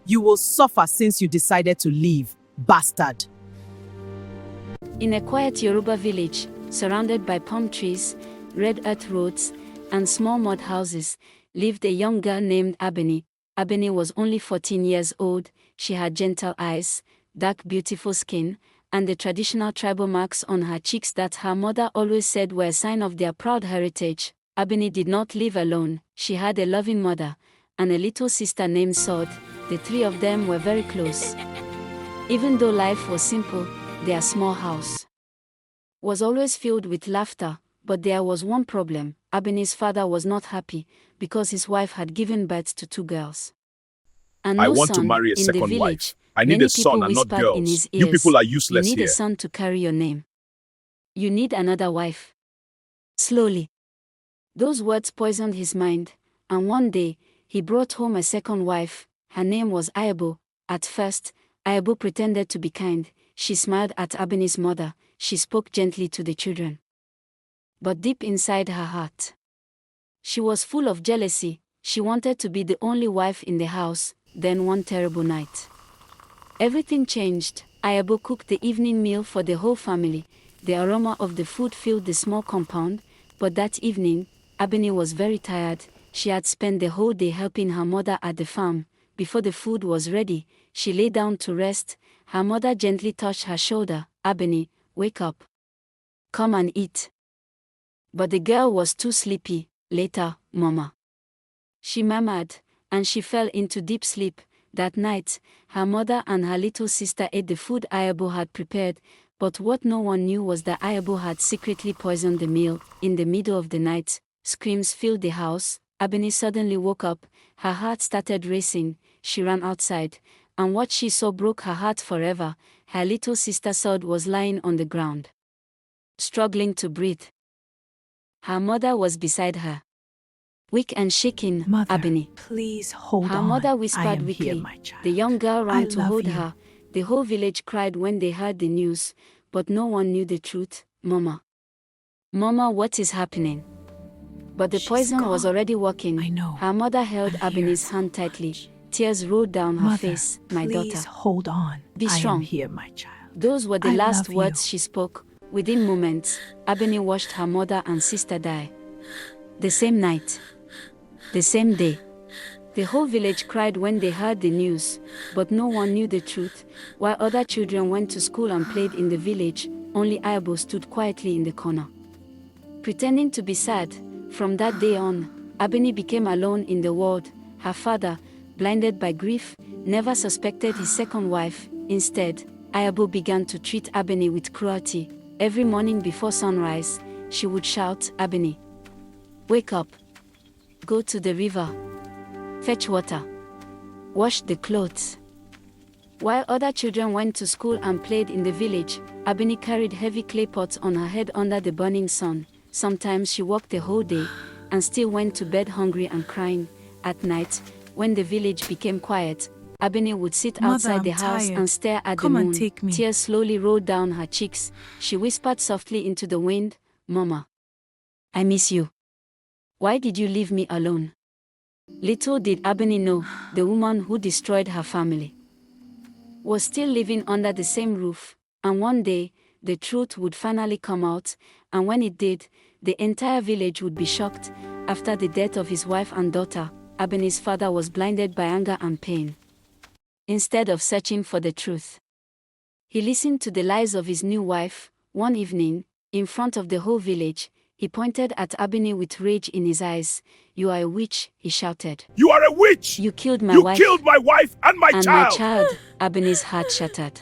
You will suffer since you decided to leave, bastard. In a quiet Yoruba village, surrounded by palm trees, red earth roads, and small mud houses, lived a young girl named Abeni. Abeni was only 14 years old. She had gentle eyes, dark beautiful skin, and the traditional tribal marks on her cheeks that her mother always said were a sign of their proud heritage. Abeni did not live alone. She had a loving mother and a little sister named Sod. The three of them were very close. Even though life was simple, their small house was always filled with laughter. But there was one problem. Abeni's father was not happy because his wife had given birth to two girls. And I no want to son marry a in the second village. wife. I need Many a son people and not whispered in girls. his You ears, people are "You useless need here." a son to carry your name. You need another wife. Slowly, those words poisoned his mind, and one day, he brought home a second wife. Her name was Ayabo. At first, Ayabo pretended to be kind. She smiled at Abeni's mother. She spoke gently to the children. But deep inside her heart, she was full of jealousy. She wanted to be the only wife in the house. Then one terrible night, everything changed. Ayabo cooked the evening meal for the whole family. The aroma of the food filled the small compound, but that evening, Abeni was very tired. She had spent the whole day helping her mother at the farm. Before the food was ready, she lay down to rest. Her mother gently touched her shoulder. "Abeni, wake up. Come and eat." But the girl was too sleepy. "Later, Mama," she murmured, and she fell into deep sleep. That night, her mother and her little sister ate the food Ayabo had prepared, but what no one knew was that Ayabo had secretly poisoned the meal. In the middle of the night, screams filled the house. Abeni suddenly woke up. Her heart started racing. She ran outside, and what she saw broke her heart forever. Her little sister Sod was lying on the ground, struggling to breathe. Her mother was beside her, weak and shaking. Mother, "Abeni." please hold Her on. mother I whispered am weakly. here, my child. The young girl I ran to love hold you. her. The whole village cried when they heard the news, but no one knew the truth. "Mama. Mama, what is happening?" But the She's poison was gone. already working. I know. Her mother held I'm here Abeni's so hand tightly. much. Tears rolled down her Mother, face. "My please daughter, hold on. be I am strong." here, my child. Those were the I last love words you. she spoke. Within moments, Abeni watched her mother and sister die. The same night, the same day. The whole village cried when they heard the news, but no one knew the truth. While other children went to school and played in the village, only Ayabo stood quietly in the corner, pretending to be sad. From that day on, Abeni became alone in the world. Her father, blinded by grief, never suspected his second wife. Instead, Ayabo began to treat Abeni with cruelty. Every morning before sunrise, she would shout, "Abeni, wake up. Go to the river. Fetch water. Wash the clothes." While other children went to school and played in the village, Abeni carried heavy clay pots on her head under the burning sun. Sometimes she walked the whole day and still went to bed hungry and crying. At night, when the village became quiet, Abeni would sit Mother, outside the I'm house tired. and stare at Come the and moon. take me. Tears slowly rolled down her cheeks. She whispered softly into the wind, "Mama, I miss you. Why did you leave me alone?" Little did Abeni know, the woman who destroyed her family was still living under the same roof, and one day, the truth would finally come out, and when it did, the entire village would be shocked. After the death of his wife and daughter, Abeni's father was blinded by anger and pain. Instead of searching for the truth, he listened to the lies of his new wife. One evening, in front of the whole village, he pointed at Abeni with rage in his eyes. "You are a witch," he shouted. You are a witch! "You killed my You wife killed my wife and my and child! my child." Abeni's heart shattered.